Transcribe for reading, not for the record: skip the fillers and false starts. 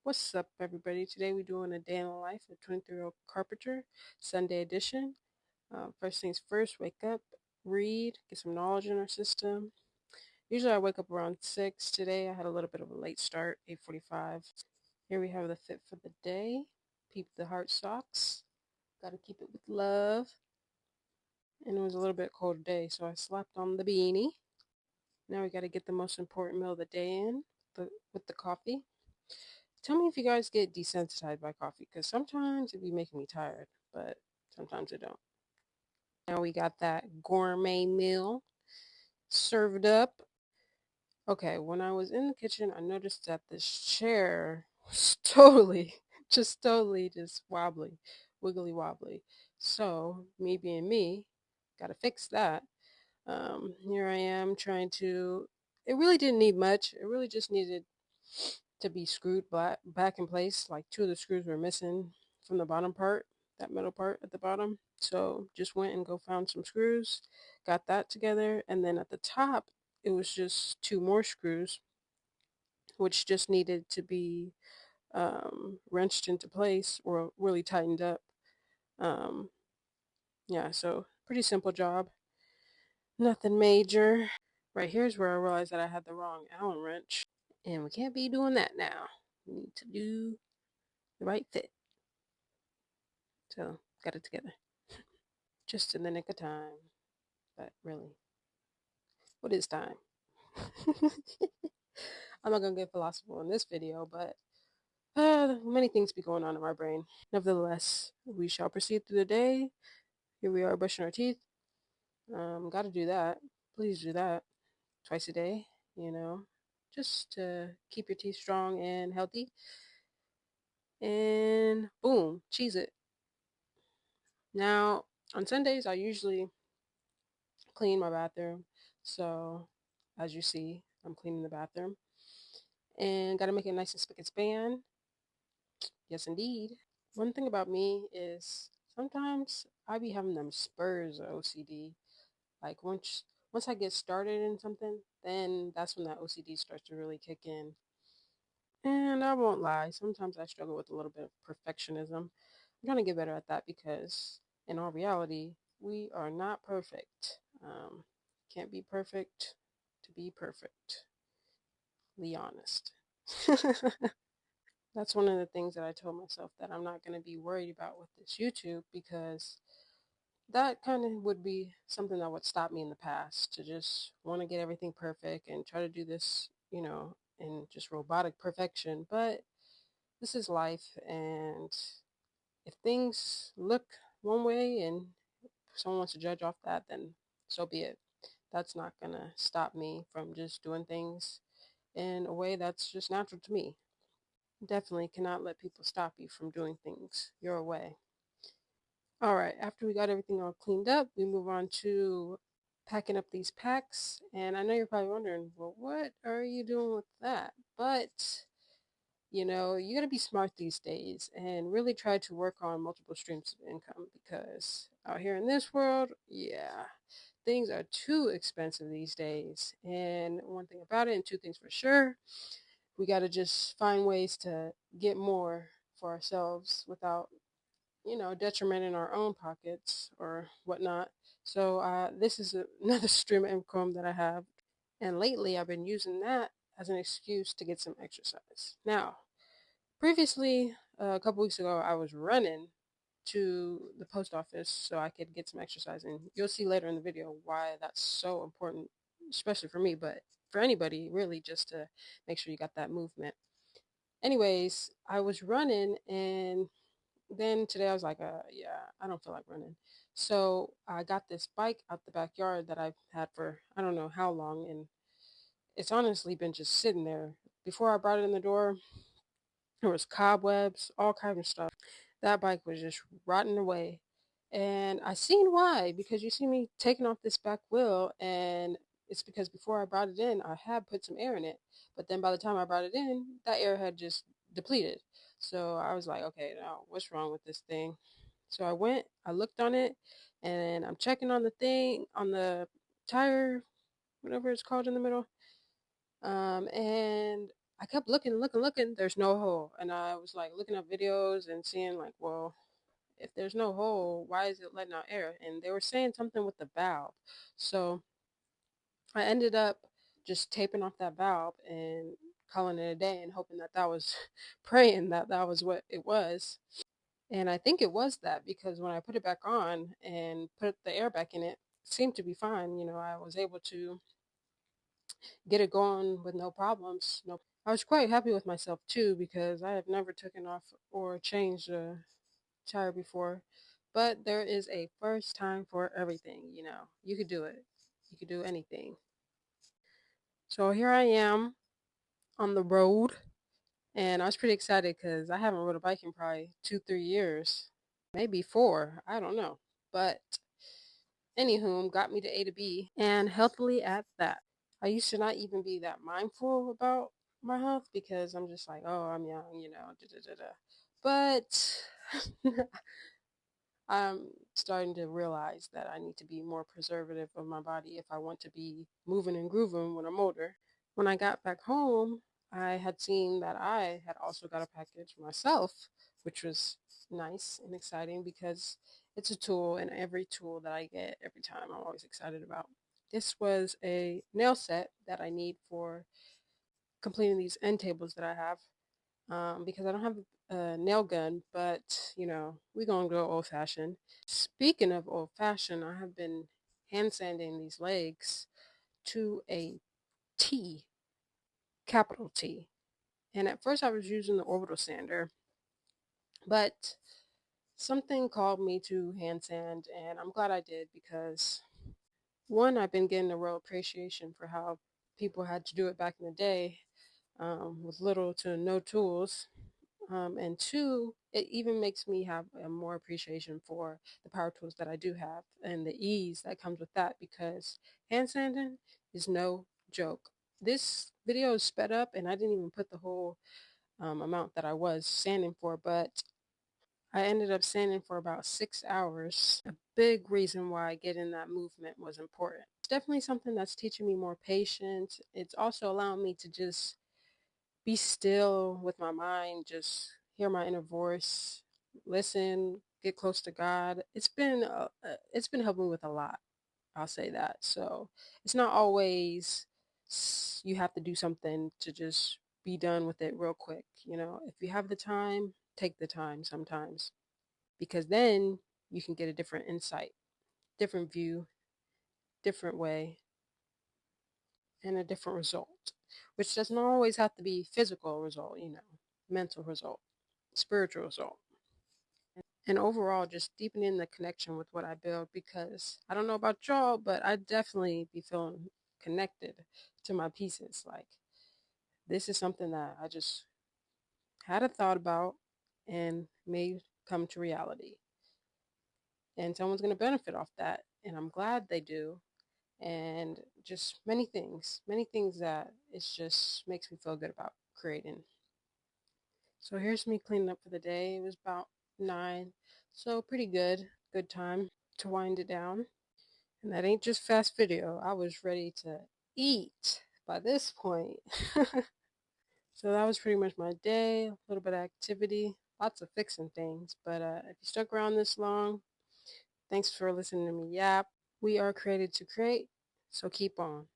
What's up, everybody? Today we're doing a day in the life of 23-year-old Carpenter, Sunday edition. First things first, wake up, read, get some knowledge in our system. Usually I wake up around 6. Today I had a little bit of a late start, 8:45. Here we have the fit for the day. Peep the heart socks. Got to keep it with love. And it was a little bit cold today, so I slapped on the beanie. Now we got to get the most important meal of the day in with the coffee. Tell me if you guys get desensitized by coffee, because sometimes it be making me tired, but sometimes it don't. Now we got that gourmet meal served up. Okay, when I was in the kitchen, I noticed that this chair was totally just wobbly, wiggly wobbly. So, me being me, gotta fix that. Here I am trying to. It really didn't need much. It really just needed to be screwed back in place. Like two of the screws were missing from the bottom part, that middle part at the bottom. So just went and go found some screws, got that together, and then at the top it was just two more screws, which just needed to be wrenched into place or really tightened up. Um, yeah, so pretty simple job, nothing major. Right here's where I realized that I had the wrong Allen wrench, and we can't be doing that now. We need to do the right fit. So, got it together. Just in the nick of time. But really, what is time? I'm not going to get philosophical in this video, but many things be going on in my brain. Nevertheless, we shall proceed through the day. Here we are brushing our teeth. Got to do that. Please do that twice a day, just to keep your teeth strong and healthy. And boom, cheese it. Now, on Sundays, I usually clean my bathroom. So, as you see, I'm cleaning the bathroom. And got to make it nice and spick and span. Yes, indeed. One thing about me is sometimes I be having them spurs of OCD. Like once I get started in something, then that's when that OCD starts to really kick in. And I won't lie, sometimes I struggle with a little bit of perfectionism. I'm trying to get better at that because, in all reality, we are not perfect. Can't be perfect to be perfectly honest. That's one of the things that I told myself that I'm not going to be worried about with this YouTube, because that kind of would be something that would stop me in the past, to just want to get everything perfect and try to do this, in just robotic perfection. But this is life, and if things look one way and someone wants to judge off that, then so be it. That's not going to stop me from just doing things in a way that's just natural to me. Definitely cannot let people stop you from doing things your way. All right, after we got everything all cleaned up, we move on to packing up these packs. And I know you're probably wondering, well, what are you doing with that? But, you got to be smart these days and really try to work on multiple streams of income, because out here in this world, yeah, things are too expensive these days. And one thing about it, and two things for sure, we got to just find ways to get more for ourselves without, detriment in our own pockets or whatnot. So this is another stream of income that I have. And lately I've been using that as an excuse to get some exercise. Now, previously, a couple weeks ago, I was running to the post office so I could get some exercise. And you'll see later in the video why that's so important, especially for me, but for anybody, really, just to make sure you got that movement. Anyways, I was running, and then today I was like, yeah, I don't feel like running. So I got this bike out the backyard that I've had for I don't know how long, and it's honestly been just sitting there. Before I brought it in the door, there was cobwebs, all kinds of stuff. That bike was just rotting away. And I seen why, because you see me taking off this back wheel, and it's because before I brought it in, I had put some air in it. But then by the time I brought it in, that air had just depleted. So I was like, okay, now what's wrong with this thing? So I looked on it, and I'm checking on the thing, on the tire, whatever it's called in the middle. And I kept looking. There's no hole. And I was like looking up videos and seeing like, well, if there's no hole, why is it letting out air? And they were saying something with the valve. So I ended up just taping off that valve and calling it a day and hoping that that was praying that that was what it was. And I think it was that because when I put it back on and put the air back in it, seemed to be fine. I was able to get it going with no problems. No, I was quite happy with myself too because I have never taken off or changed a tire before. But there is a first time for everything. You could do it. You could do anything. So here I am on the road, and I was pretty excited because I haven't rode a bike in probably 2, 3 years, maybe four. I don't know. But anywho, got me to A to B and healthily at that. I used to not even be that mindful about my health because I'm just like, oh, I'm young, da da da da. But I'm starting to realize that I need to be more preservative of my body if I want to be moving and grooving when I'm older. When I got back home, I had seen that I had also got a package myself, which was nice and exciting because it's a tool, and every tool that I get every time I'm always excited about. This was a nail set that I need for completing these end tables that I have because I don't have a nail gun, but we're gonna go old fashioned. Speaking of old fashioned, I have been hand sanding these legs to a T, capital T. And at first I was using the orbital sander, but something called me to hand sand, and I'm glad I did because one, I've been getting a real appreciation for how people had to do it back in the day with little to no tools. And two, it even makes me have a more appreciation for the power tools that I do have and the ease that comes with that because hand sanding is no joke. This video is sped up and I didn't even put the whole amount that I was sanding for, but I ended up sanding for about 6 hours. A big reason why getting that movement was important. It's definitely something that's teaching me more patience. It's also allowing me to just be still with my mind, just hear my inner voice, listen, get close to God. It's been helping me with a lot. I'll say that. So it's not always you have to do something to just be done with it real quick. If you have the time, take the time sometimes because then you can get a different insight, different view, different way, and a different result, which doesn't always have to be physical result, mental result, spiritual result. And overall, just deepening the connection with what I build because I don't know about y'all, but I definitely be feeling connected to my pieces. Like, this is something that I just had a thought about and made come to reality. And someone's going to benefit off that. And I'm glad they do. And just many things that it just makes me feel good about creating. So here's me cleaning up for the day. It was about 9, so pretty good time to wind it down. And that ain't just fast video. I was ready to eat by this point. So that was pretty much my day. A little bit of activity, lots of fixing things. But if you stuck around this long, thanks for listening to me yap. We are created to create, so keep on.